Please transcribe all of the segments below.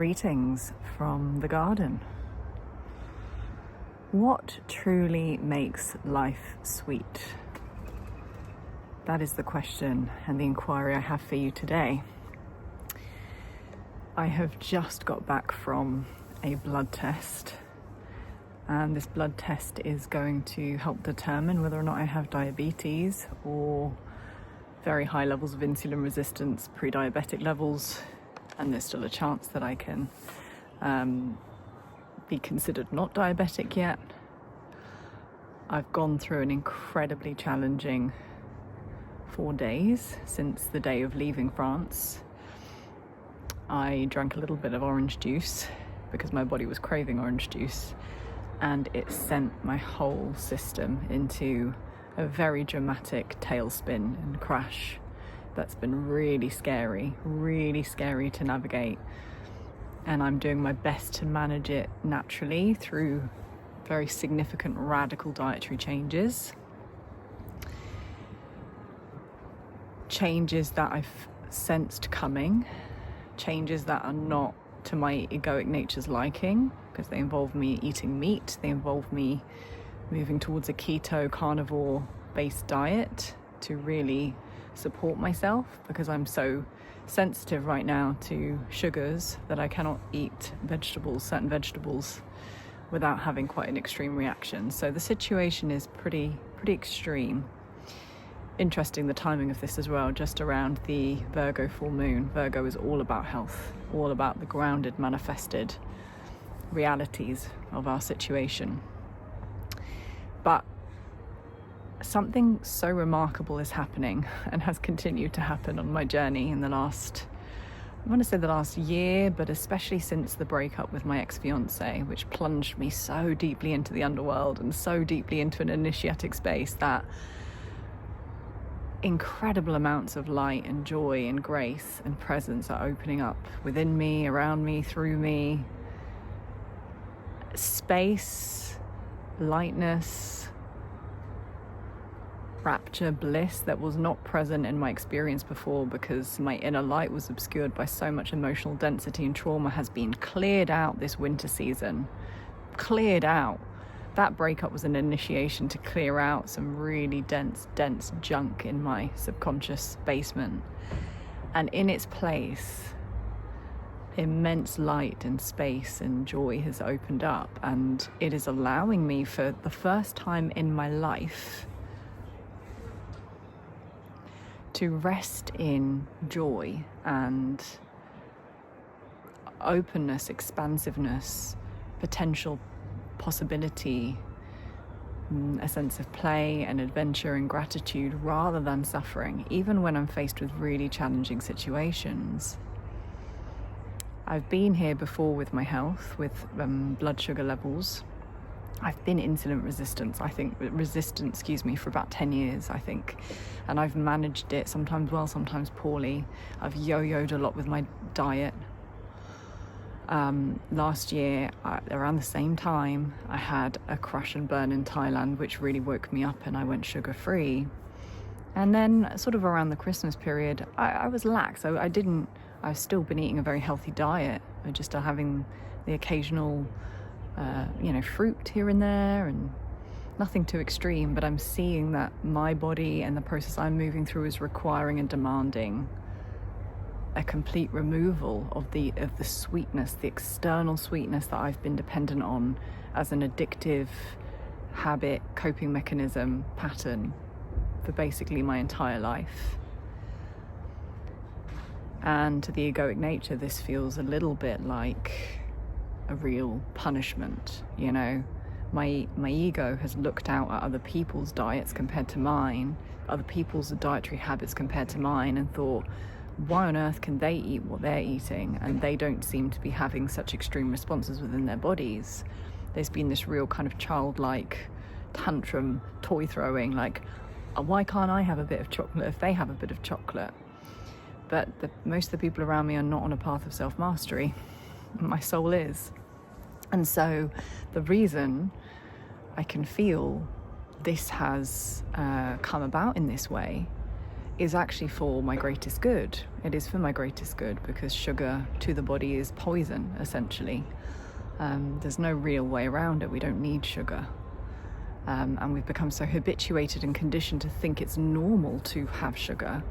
Greetings from the garden. What truly makes life sweet? That is the question and the inquiry I have for you today. I have just got back from a blood test, and this blood test is going to help determine whether or not I have diabetes or very high levels of insulin resistance, pre-diabetic levels, and there's still a chance that I can be considered not diabetic yet. I've gone through an incredibly challenging 4 days since the day of leaving France. I drank a little bit of orange juice because my body was craving orange juice, and it sent my whole system into a very dramatic tailspin and crash. That's been really scary to navigate, and I'm doing my best to manage it naturally through very significant radical dietary changes that I've sensed coming, changes that are not to my egoic nature's liking, because they involve me eating meat, they involve me moving towards a keto carnivore based diet to really support myself, because I'm so sensitive right now to sugars that I cannot eat certain vegetables without having quite an extreme reaction. So the situation is pretty extreme. Interesting, the timing of this as well, just around the Virgo full moon. Virgo is all about health, all about the grounded, manifested realities of our situation. But something so remarkable is happening and has continued to happen on my journey in the last year, but especially since the breakup with my ex-fiance, which plunged me so deeply into the underworld and so deeply into an initiatic space that incredible amounts of light and joy and grace and presence are opening up within me, around me, through me. Space, lightness, rapture, bliss that was not present in my experience before, because my inner light was obscured by so much emotional density and trauma, has been cleared out this winter season. Cleared out. That breakup was an initiation to clear out some really dense junk in my subconscious basement. And in its place, immense light and space and joy has opened up, and it is allowing me, for the first time in my life, to rest in joy and openness, expansiveness, potential, possibility, a sense of play and adventure and gratitude, rather than suffering, even when I'm faced with really challenging situations. I've been here before with my health, with blood sugar levels. I've been insulin resistant, for about 10 years, I think. And I've managed it, sometimes well, sometimes poorly. I've yo-yoed a lot with my diet. Last year, around the same time, I had a crash and burn in Thailand, which really woke me up, and I went sugar-free. And then sort of around the Christmas period, I was lax. I've still been eating a very healthy diet. I just are having the occasional fruit here and there, and nothing too extreme, but I'm seeing that my body and the process I'm moving through is requiring and demanding a complete removal of the sweetness, the external sweetness that I've been dependent on as an addictive habit, coping mechanism, pattern for basically my entire life. And to the egoic nature, this feels a little bit like a real punishment, My ego has looked out at other people's diets compared to mine, other people's dietary habits compared to mine, and thought, why on earth can they eat what they're eating and they don't seem to be having such extreme responses within their bodies? There's been this real kind of childlike tantrum, toy throwing, like, why can't I have a bit of chocolate if they have a bit of chocolate? But most of the people around me are not on a path of self-mastery. My soul is. And so the reason I can feel this has come about in this way is actually for my greatest good. It is for my greatest good, because sugar to the body is poison, essentially. There's no real way around it. We don't need sugar. And we've become so habituated and conditioned to think it's normal to have sugar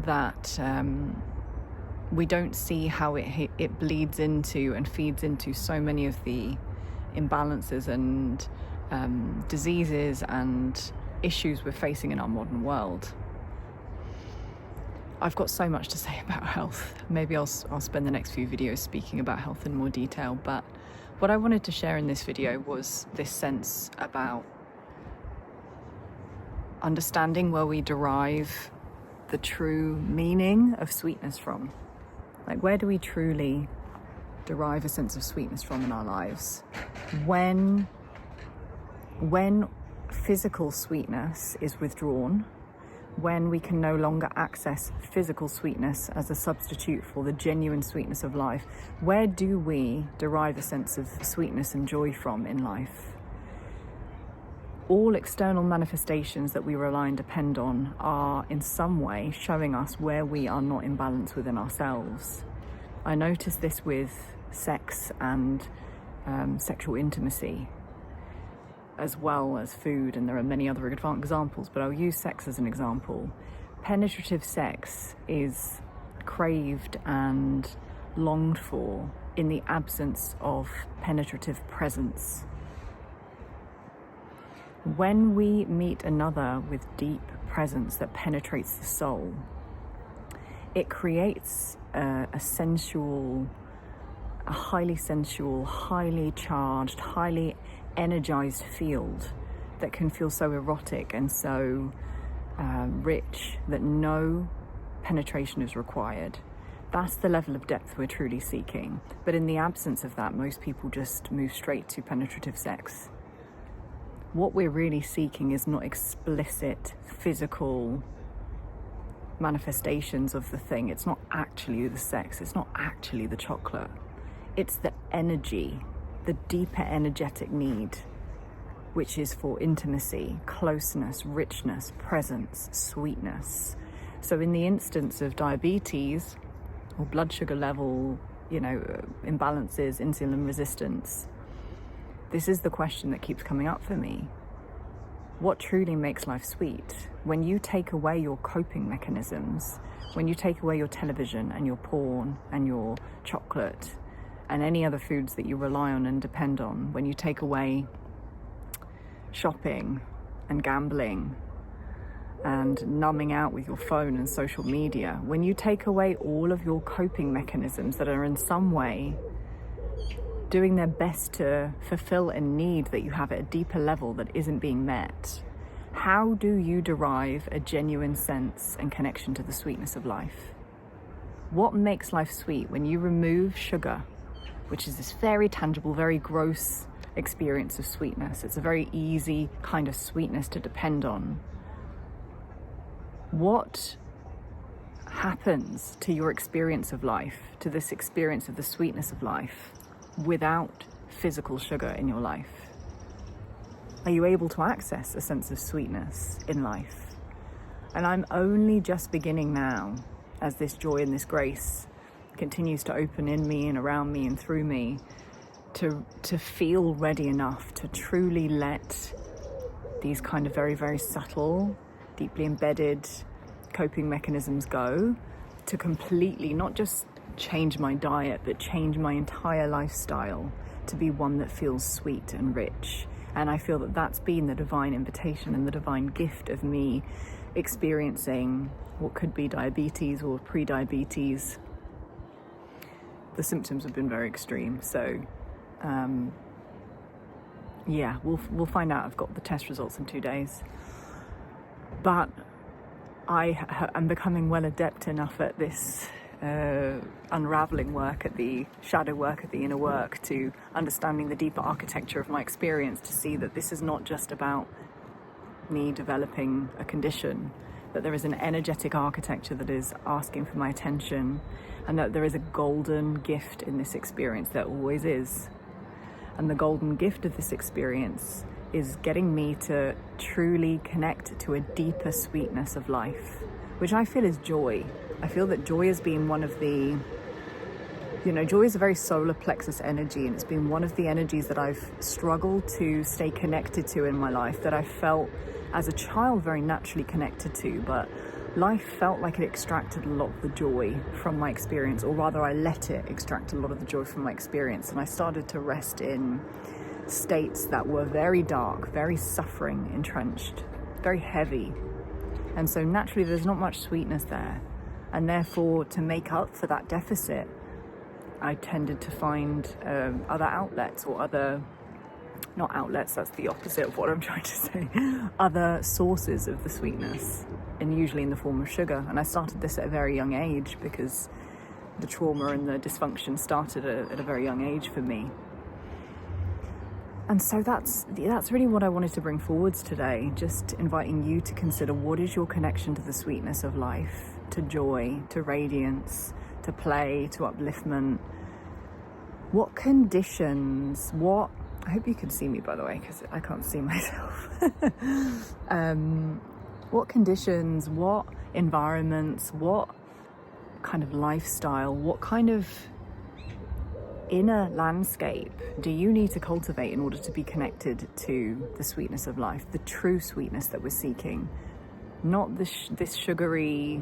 that we don't see how it bleeds into and feeds into so many of the imbalances and diseases and issues we're facing in our modern world. I've got so much to say about health. Maybe I'll spend the next few videos speaking about health in more detail, but what I wanted to share in this video was this sense about understanding where we derive the true meaning of sweetness from. Like, where do we truly derive a sense of sweetness from in our lives? When physical sweetness is withdrawn, when we can no longer access physical sweetness as a substitute for the genuine sweetness of life, where do we derive a sense of sweetness and joy from in life? All external manifestations that we rely and depend on are in some way showing us where we are not in balance within ourselves. I notice this with sex and sexual intimacy, as well as food, and there are many other examples, but I'll use sex as an example. Penetrative sex is craved and longed for in the absence of penetrative presence. When we meet another with deep presence that penetrates the soul, it creates a highly sensual, highly charged, highly energized field that can feel so erotic and so rich that no penetration is required. That's the level of depth we're truly seeking. But in the absence of that, most people just move straight to penetrative sex. What we're really seeking is not explicit physical manifestations of the thing. It's not actually the sex. It's not actually the chocolate. It's the energy, the deeper energetic need, which is for intimacy, closeness, richness, presence, sweetness. So in the instance of diabetes or blood sugar level, imbalances, insulin resistance, this is the question that keeps coming up for me. What truly makes life sweet? When you take away your coping mechanisms, when you take away your television and your porn and your chocolate and any other foods that you rely on and depend on, when you take away shopping and gambling and numbing out with your phone and social media, when you take away all of your coping mechanisms that are in some way doing their best to fulfill a need that you have at a deeper level that isn't being met, how do you derive a genuine sense and connection to the sweetness of life? What makes life sweet when you remove sugar, which is this very tangible, very gross experience of sweetness? It's a very easy kind of sweetness to depend on. What happens to your experience of life, to this experience of the sweetness of life, without physical sugar in your life? Are you able to access a sense of sweetness in life? And I'm only just beginning now, as this joy and this grace continues to open in me and around me and through me, to feel ready enough to truly let these kind of very, very subtle, deeply embedded coping mechanisms go, to completely not just change my diet, but change my entire lifestyle to be one that feels sweet and rich. And I feel that that's been the divine invitation and the divine gift of me experiencing what could be diabetes or pre-diabetes. The symptoms have been very extreme, so we'll find out. I've got the test results in 2 days, but I am becoming well adept enough at this unraveling work, at the shadow work, at the inner work, to understanding the deeper architecture of my experience, to see that this is not just about me developing a condition, that there is an energetic architecture that is asking for my attention, and that there is a golden gift in this experience. There always is. And the golden gift of this experience is getting me to truly connect to a deeper sweetness of life, which I feel is joy. I feel that joy has been one of the, joy is a very solar plexus energy, and it's been one of the energies that I've struggled to stay connected to in my life, that I felt as a child very naturally connected to, but life felt like it extracted a lot of the joy from my experience, or rather I let it extract a lot of the joy from my experience, and I started to rest in states that were very dark, very suffering entrenched, very heavy. And so naturally there's not much sweetness there, and therefore to make up for that deficit I tended to find other outlets, or not outlets, that's the opposite of what I'm trying to say, other sources of the sweetness, and usually in the form of sugar. And I started this at a very young age because the trauma and the dysfunction started at a very young age for me. And so that's really what I wanted to bring forwards today, just inviting you to consider, what is your connection to the sweetness of life, to joy, to radiance, to play, to upliftment? What conditions, I hope you can see me, by the way, because I can't see myself. What conditions, what environments, what kind of lifestyle, what kind of inner landscape do you need to cultivate in order to be connected to the sweetness of life, the true sweetness that we're seeking? Not this sugary,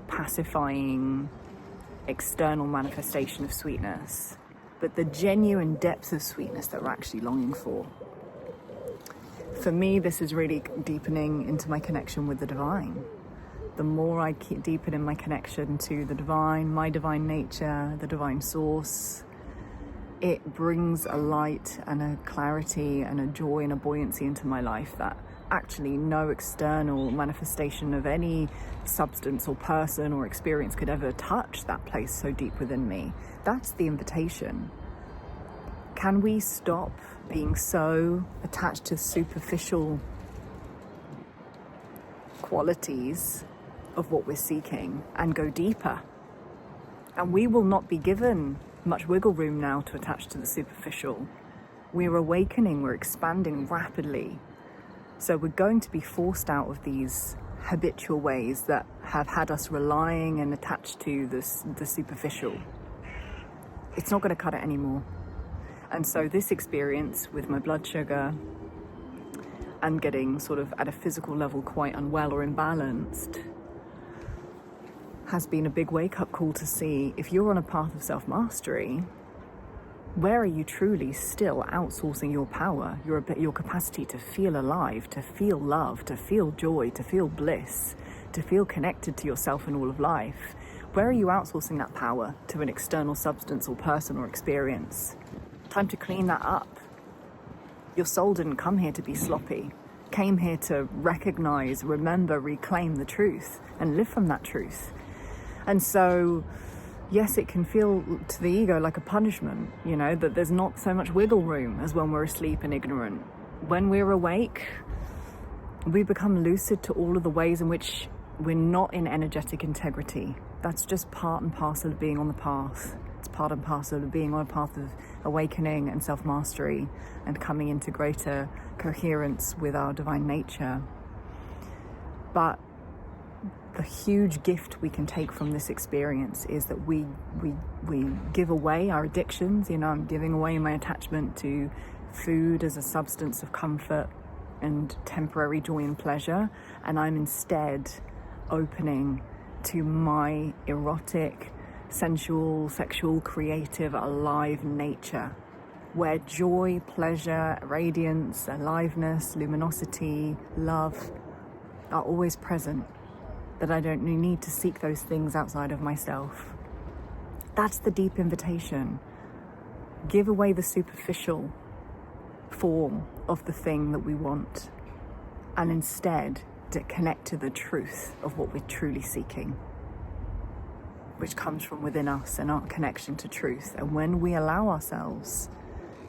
pacifying, external manifestation of sweetness, but the genuine depth of sweetness that we're actually longing for. For me, this is really deepening into my connection with the divine. The more I keep deepen in my connection to the divine, my divine nature, the divine source, it brings a light and a clarity and a joy and a buoyancy into my life that actually no external manifestation of any substance or person or experience could ever touch that place so deep within me. That's the invitation. Can we stop being so attached to superficial qualities of what we're seeking and go deeper? And we will not be given much wiggle room now to attach to the superficial. We're awakening, we're expanding rapidly. So we're going to be forced out of these habitual ways that have had us relying and attached to the superficial. It's not going to cut it anymore. And so this experience with my blood sugar and getting sort of at a physical level quite unwell or imbalanced has been a big wake-up call to see, if you're on a path of self-mastery, where are you truly still outsourcing your power, your capacity to feel alive, to feel love, to feel joy, to feel bliss, to feel connected to yourself and all of life? Where are you outsourcing that power to an external substance or person or experience? Time to clean that up. Your soul didn't come here to be sloppy. Came here to recognize, remember, reclaim the truth and live from that truth. And so, yes, it can feel to the ego like a punishment, that there's not so much wiggle room as when we're asleep and ignorant. When we're awake, we become lucid to all of the ways in which we're not in energetic integrity. That's just part and parcel of being on the path. It's part and parcel of being on a path of awakening and self-mastery and coming into greater coherence with our divine nature. But the huge gift we can take from this experience is that we give away our addictions. I'm giving away my attachment to food as a substance of comfort and temporary joy and pleasure, and I'm instead opening to my erotic, sensual, sexual, creative, alive nature, where joy, pleasure, radiance, aliveness, luminosity, love are always present, that I don't need to seek those things outside of myself. That's the deep invitation. Give away the superficial form of the thing that we want, and instead to connect to the truth of what we're truly seeking, which comes from within us and our connection to truth. And when we allow ourselves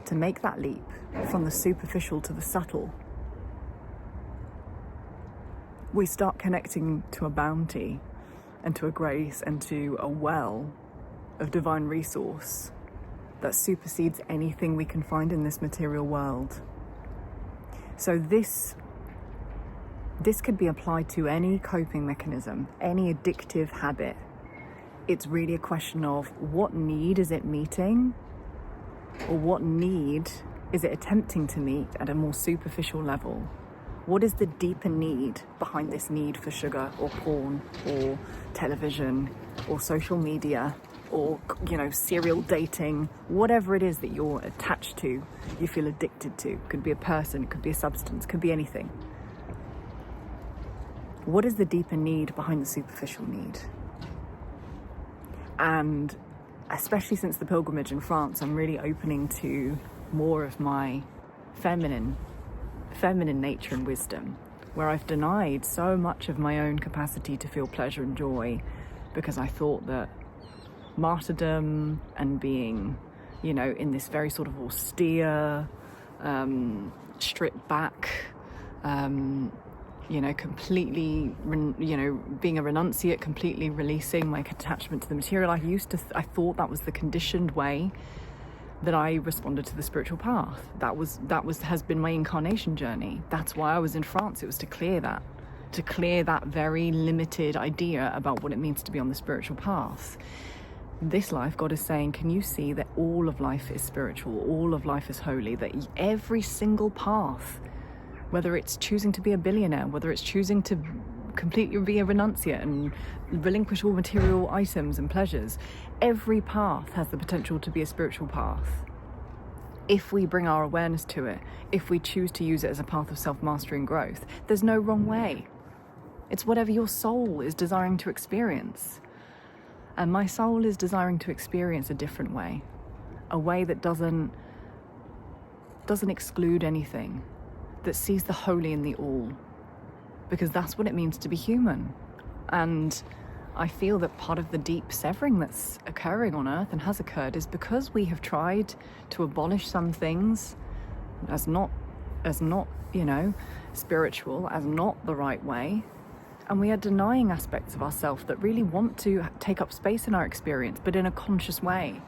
to make that leap from the superficial to the subtle, we start connecting to a bounty and to a grace and to a well of divine resource that supersedes anything we can find in this material world. So this This could be applied to any coping mechanism, any addictive habit. It's really a question of what need is it meeting, or what need is it attempting to meet at a more superficial level? What is the deeper need behind this need for sugar or porn or television or social media or, serial dating, whatever it is that you're attached to, you feel addicted to? It could be a person, it could be a substance, it could be anything. What is the deeper need behind the superficial need? And especially since the pilgrimage in France, I'm really opening to more of my feminine nature and wisdom, where I've denied so much of my own capacity to feel pleasure and joy because I thought that martyrdom and being, in this very sort of austere, stripped back, completely, being a renunciate, completely releasing my attachment to the material. I thought that was the conditioned way that I responded to the spiritual path. Has been my incarnation journey. That's why I was in France. It was to clear that very limited idea about what it means to be on the spiritual path. This life, God is saying, can you see that all of life is spiritual, all of life is holy, that every single path, whether it's choosing to be a billionaire, whether it's choosing to completely be a renunciate and relinquish all material items and pleasures, every path has the potential to be a spiritual path. If we bring our awareness to it, if we choose to use it as a path of self-mastery and growth, there's no wrong way. It's whatever your soul is desiring to experience. And my soul is desiring to experience a different way, a way that doesn't exclude anything, that sees the holy in the all, because that's what it means to be human. And I feel that part of the deep severing that's occurring on earth and has occurred is because we have tried to abolish some things as not spiritual, as not the right way. And we are denying aspects of ourselves that really want to take up space in our experience, but in a conscious way.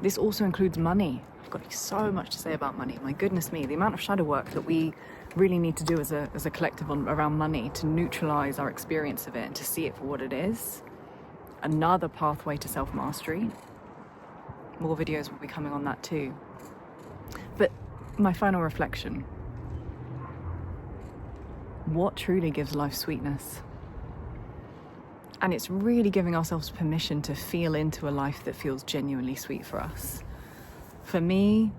This also includes money. I've got so much to say about money. My goodness me, the amount of shadow work that we really need to do as a collective around money to neutralize our experience of it and to see it for what it is. Another pathway to self-mastery. More videos will be coming on that too. But my final reflection. What truly gives life sweetness? And it's really giving ourselves permission to feel into a life that feels genuinely sweet for us. For me,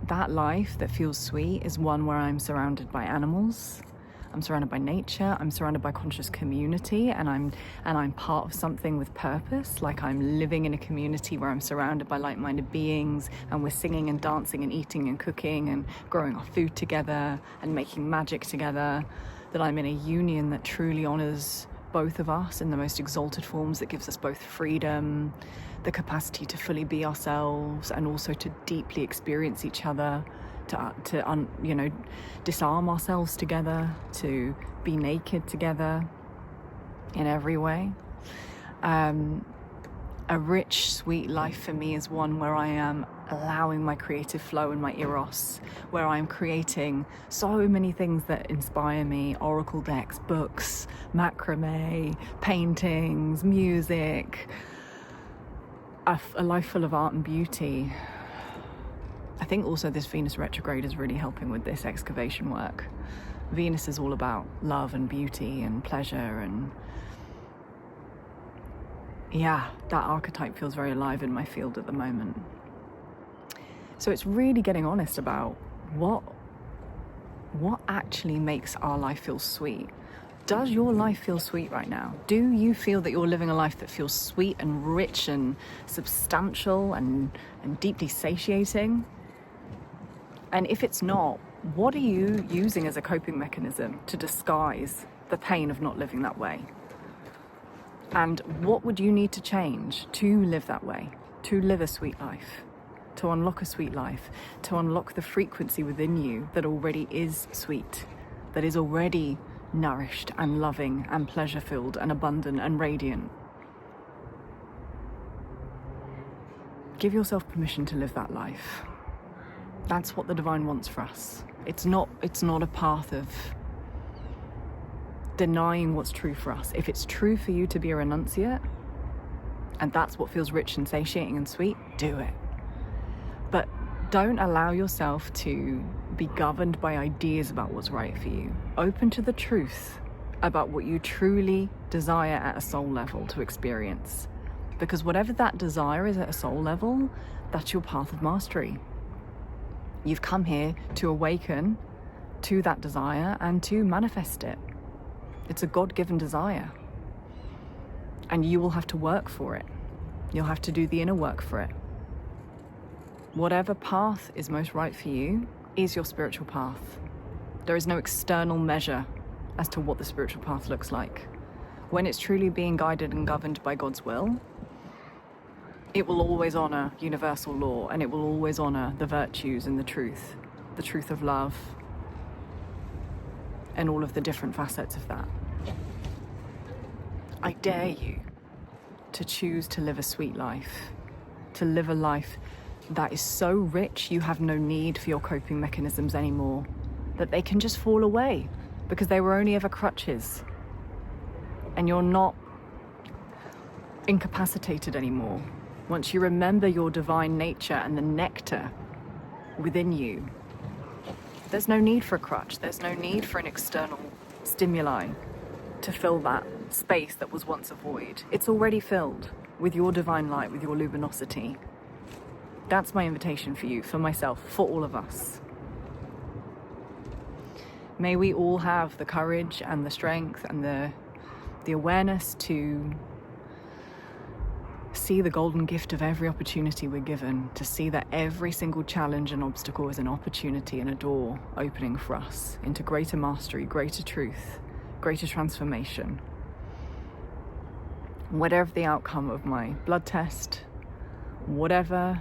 that life that feels sweet is one where I'm surrounded by animals, I'm surrounded by nature, I'm surrounded by conscious community, and I'm part of something with purpose, like I'm living in a community where I'm surrounded by like-minded beings, and we're singing and dancing and eating and cooking and growing our food together and making magic together, that I'm in a union that truly honors both of us in the most exalted forms, that gives us both freedom, the capacity to fully be ourselves, and also to deeply experience each other, to disarm ourselves together, to be naked together in every way. A rich, sweet life for me is one where I am allowing my creative flow and my eros, where I'm creating so many things that inspire me: oracle decks, books, macrame, paintings, music, a life full of art and beauty. I think also this Venus retrograde is really helping with this excavation work. Venus is all about love and beauty and pleasure, and yeah, that archetype feels very alive in my field at the moment. So it's really getting honest about what actually makes our life feel sweet. Does your life feel sweet right now? Do you feel that you're living a life that feels sweet and rich and substantial and deeply satiating? And if it's not, what are you using as a coping mechanism to disguise the pain of not living that way? And what would you need to change to live that way, to live a sweet life, to unlock a sweet life, to unlock the frequency within you that already is sweet, that is already nourished and loving and pleasure-filled and abundant and radiant? Give yourself permission to live that life. That's what the divine wants for us. It's not a path of denying what's true for us. If it's true for you to be a renunciate, and that's what feels rich and satiating and sweet, do it. But don't allow yourself to be governed by ideas about what's right for you. Open to the truth about what you truly desire at a soul level to experience. Because whatever that desire is at a soul level, that's your path of mastery. You've come here to awaken to that desire and to manifest it. It's a God-given desire. And you will have to work for it. You'll have to do the inner work for it. Whatever path is most right for you is your spiritual path. There is no external measure as to what the spiritual path looks like. When it's truly being guided and governed by God's will, it will always honor universal law, and it will always honor the virtues and the truth of love, and all of the different facets of that. I dare you to choose to live a sweet life, to live a life that is so rich you have no need for your coping mechanisms anymore, that they can just fall away because they were only ever crutches, and you're not incapacitated anymore. Once you remember your divine nature and the nectar within you, there's no need for a crutch. There's no need for an external stimuli to fill that space that was once a void. It's already filled with your divine light, with your luminosity. That's my invitation for you, for myself, for all of us. May we all have the courage and the strength and the awareness to see the golden gift of every opportunity we're given, to see that every single challenge and obstacle is an opportunity and a door opening for us into greater mastery, greater truth, greater transformation. Whatever the outcome of my blood test, whatever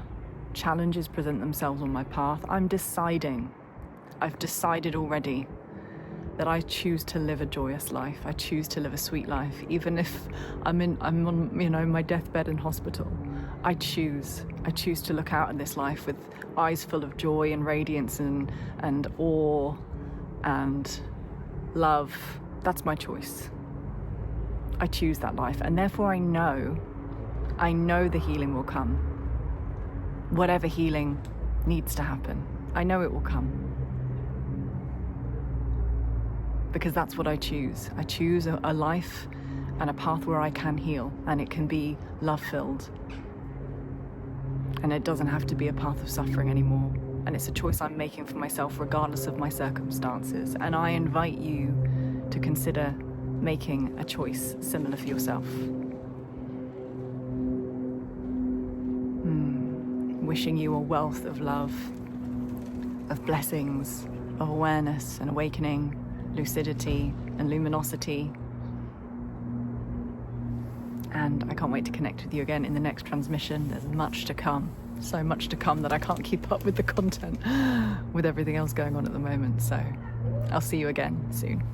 challenges present themselves on my path, I've decided already that I choose to live a joyous life. I choose to live a sweet life, even if I'm on my deathbed in hospital. I choose to look out at this life with eyes full of joy and radiance and awe and love. That's my choice. I choose that life, and therefore I know the healing will come. Whatever healing needs to happen, I know it will come. Because that's what I choose. I choose a life and a path where I can heal, and it can be love-filled. And it doesn't have to be a path of suffering anymore. And it's a choice I'm making for myself regardless of my circumstances. And I invite you to consider making a choice similar for yourself. Wishing you a wealth of love, of blessings, of awareness and awakening, lucidity and luminosity. And I can't wait to connect with you again in the next transmission. There's much to come, so much to come that I can't keep up with the content with everything else going on at the moment. So I'll see you again soon.